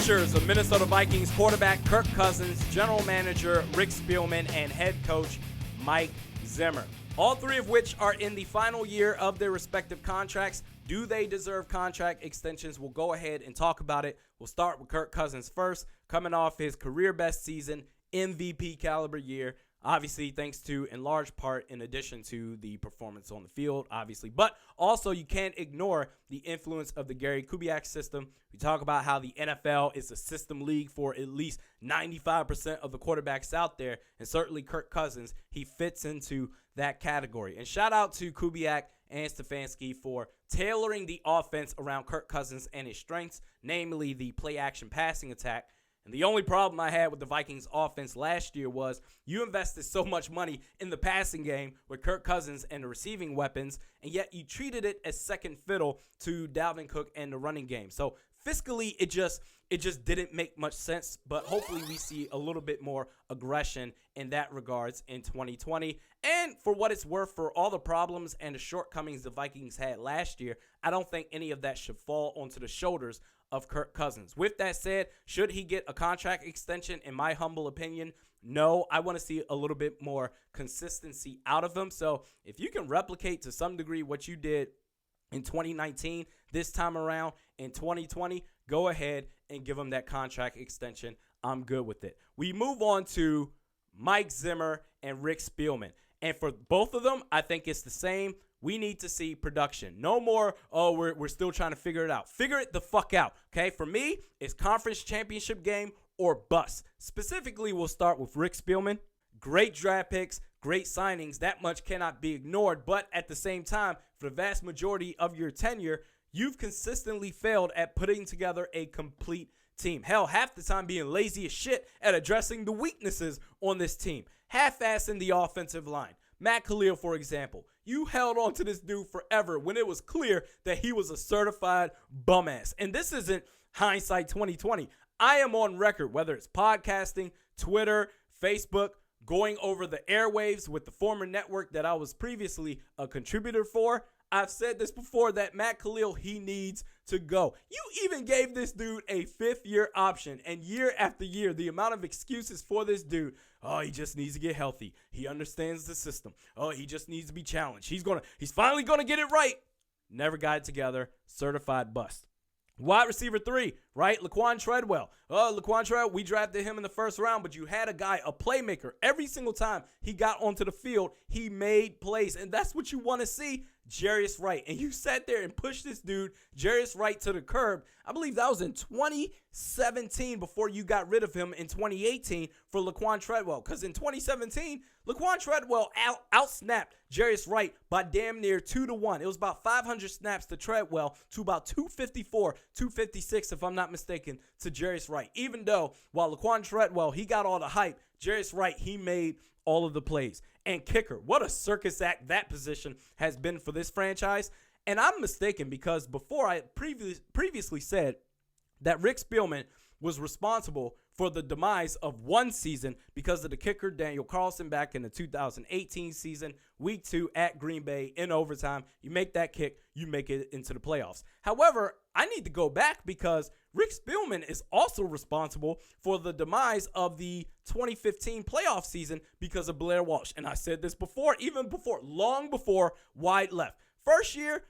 futures of Minnesota Vikings quarterback Kirk Cousins, general manager Rick Spielman, and head coach Mike Zimmer. All three of which are in the final year of their respective contracts. Do they deserve contract extensions? We'll go ahead and talk about it. We'll start with Kirk Cousins first, coming off his career best season, MVP caliber year. Obviously, thanks to, in large part, in addition to the performance on the field, obviously. But also, you can't ignore the influence of the Gary Kubiak system. We talk about how the NFL is a system league for at least 95% of the quarterbacks out there. And certainly Kirk Cousins, he fits into that category. And shout out to Kubiak and Stefanski for tailoring the offense around Kirk Cousins and his strengths, namely the play-action passing attack. And the only problem I had with the Vikings offense last year was you invested so much money in the passing game with Kirk Cousins and the receiving weapons, and yet you treated it as second fiddle to Dalvin Cook and the running game. So fiscally, it just didn't make much sense, but hopefully we see a little bit more aggression in that regards in 2020. And for what it's worth, for all the problems and the shortcomings the Vikings had last year, I don't think any of that should fall onto the shoulders of Kirk Cousins. With that said, should he get a contract extension? In my humble opinion, no. I want to see a little bit more consistency out of him. So if you can replicate to some degree what you did in 2019, this time around in 2020, go ahead and give him that contract extension. I'm good with it. We move on to Mike Zimmer and Rick Spielman. And for both of them, I think it's the same. We need to see production. No more, we're still trying to figure it out. Figure it the fuck out, okay? For me, it's conference championship game or bust. Specifically, we'll start with Rick Spielman. Great draft picks, great signings. That much cannot be ignored. But at the same time, for the vast majority of your tenure, you've consistently failed at putting together a complete team. Hell, half the time being lazy as shit at addressing the weaknesses on this team. Half-assing the offensive line. Matt Khalil, for example, you held on to this dude forever when it was clear that he was a certified bum ass. And this isn't hindsight 2020. I am on record, whether it's podcasting, Twitter, Facebook, going over the airwaves with the former network that I was previously a contributor for. I've said this before that Matt Khalil, he needs to go. You even gave this dude a fifth-year option, and year after year, the amount of excuses for this dude, oh, he just needs to get healthy. He understands the system. Oh, he just needs to be challenged. He's finally gonna get it right. Never got it together. Certified bust. Wide receiver 3, right? Laquan Treadwell. Laquan Treadwell, we drafted him in the first round, but you had a guy, a playmaker. Every single time he got onto the field, he made plays, and that's what you want to see. Jarius Wright. And you sat there and pushed this dude, Jarius Wright, to the curb. I believe that was in 2017 before you got rid of him in 2018 for Laquan Treadwell. Because in 2017, Laquan Treadwell out-snapped Jarius Wright by damn near 2-1. It was about 500 snaps to Treadwell to about 254, 256, if I'm not mistaken, to Jarius Wright. Even though, while Laquan Treadwell, he got all the hype, Jarius Wright, he made all of the plays. And kicker, what a circus act that position has been for this franchise. And I'm mistaken because before I previously said that Rick Spielman was responsible for the demise of one season because of the kicker, Daniel Carlson, back in the 2018 season, week 2 at Green Bay in overtime. You make that kick, you make it into the playoffs. However, I need to go back because Rick Spielman is also responsible for the demise of the 2015 playoff season because of Blair Walsh. And I said this before, long before White left. First year,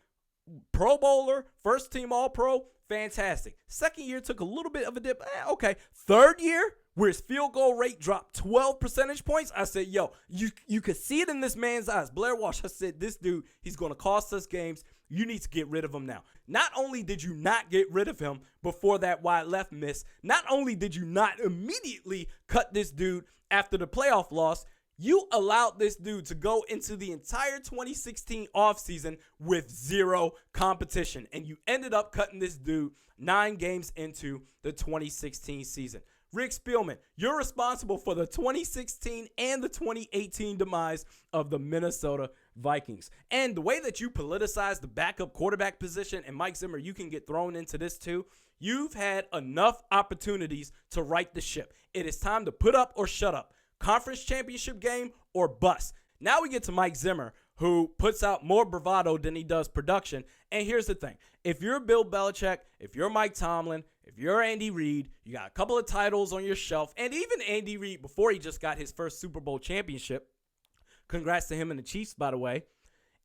Pro Bowler, first team All-Pro, fantastic. Second year took a little bit of a dip. Okay. Third year, where his field goal rate dropped 12 percentage points, I said, yo, you could see it in this man's eyes. Blair Walsh, I said, this dude, he's going to cost us games. You need to get rid of him now. Not only did you not get rid of him before that wide left miss, not only did you not immediately cut this dude after the playoff loss, you allowed this dude to go into the entire 2016 offseason with zero competition. And you ended up cutting this dude 9 games into the 2016 season. Rick Spielman, you're responsible for the 2016 and the 2018 demise of the Minnesota Vikings. And the way that you politicize the backup quarterback position, and Mike Zimmer, you can get thrown into this too, you've had enough opportunities to right the ship. It is time to put up or shut up. Conference championship game or bust. Now we get to Mike Zimmer, who puts out more bravado than he does production. And here's the thing. If you're Bill Belichick, if you're Mike Tomlin, if you're Andy Reid, you got a couple of titles on your shelf, and even Andy Reid before he just got his first Super Bowl championship. Congrats to him and the Chiefs, by the way.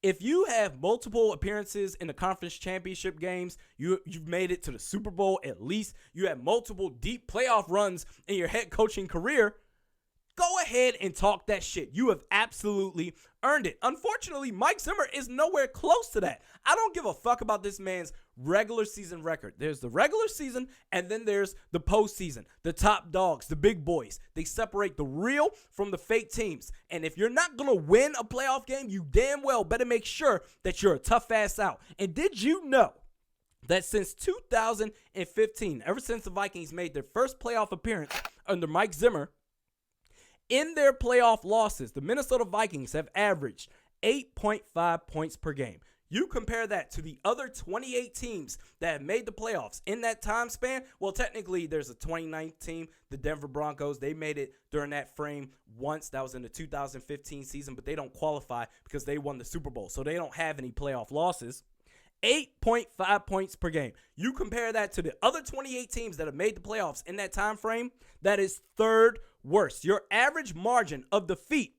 If you have multiple appearances in the conference championship games, you've made it to the Super Bowl at least, you have multiple deep playoff runs in your head coaching career, go ahead and talk that shit. You have absolutely earned it. Unfortunately, Mike Zimmer is nowhere close to that. I don't give a fuck about this man's regular season record. There's the regular season, and then there's the postseason. The top dogs, the big boys. They separate the real from the fake teams. And if you're not going to win a playoff game, you damn well better make sure that you're a tough ass out. And did you know that since 2015, ever since the Vikings made their first playoff appearance under Mike Zimmer, in their playoff losses, the Minnesota Vikings have averaged 8.5 points per game. You compare that to the other 28 teams that have made the playoffs in that time span. Well, technically, there's a 29th team, the Denver Broncos. They made it during that frame once. That was in the 2015 season, but they don't qualify because they won the Super Bowl, so they don't have any playoff losses. 8.5 points per game. You compare that to the other 28 teams that have made the playoffs in that time frame, that is third worst. Your average margin of defeat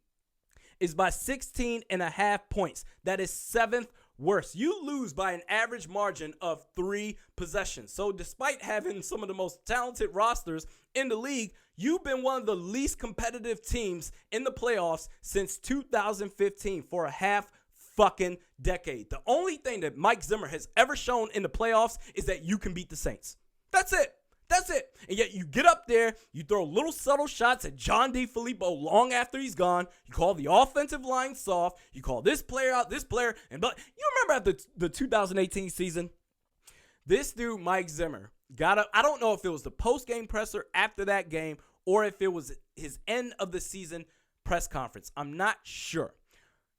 is by 16.5 points. That is seventh worst. You lose by an average margin of 3 possessions. So despite having some of the most talented rosters in the league, you've been one of the least competitive teams in the playoffs since 2015 for a half fucking decade. The only thing that Mike Zimmer has ever shown in the playoffs is that you can beat the Saints. That's it. That's it. And yet you get up there, you throw little subtle shots at John DeFilippo long after he's gone. You call the offensive line soft. You call this player out, this player. But you remember after the 2018 season, this dude, Mike Zimmer, got up. I don't know if it was the post-game presser after that game or if it was his end of the season press conference. I'm not sure.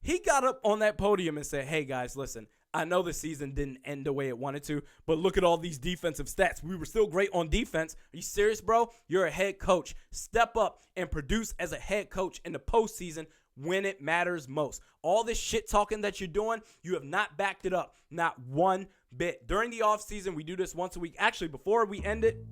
He got up on that podium and said, hey, guys, listen, I know the season didn't end the way it wanted to, but look at all these defensive stats. We were still great on defense. Are you serious, bro? You're a head coach. Step up and produce as a head coach in the postseason when it matters most. All this shit talking that you're doing, you have not backed it up. Not one bit. During the offseason, we do this once a week. Actually, before we end it,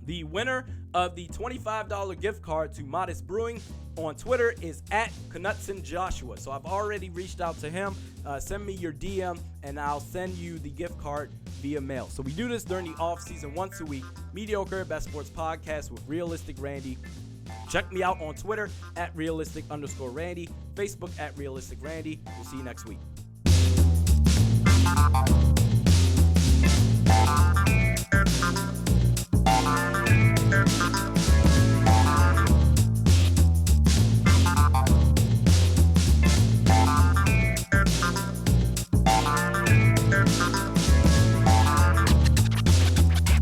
the winner of the $25 gift card to Modest Brewing on Twitter is at Knutson Joshua. So I've already reached out to him. Send me your DM and I'll send you the gift card via mail. So we do this during the off season once a week. Mediocre Best Sports Podcast with Realistic Randy. Check me out on Twitter at realistic_Randy, Facebook at Realistic Randy. We'll see you next week.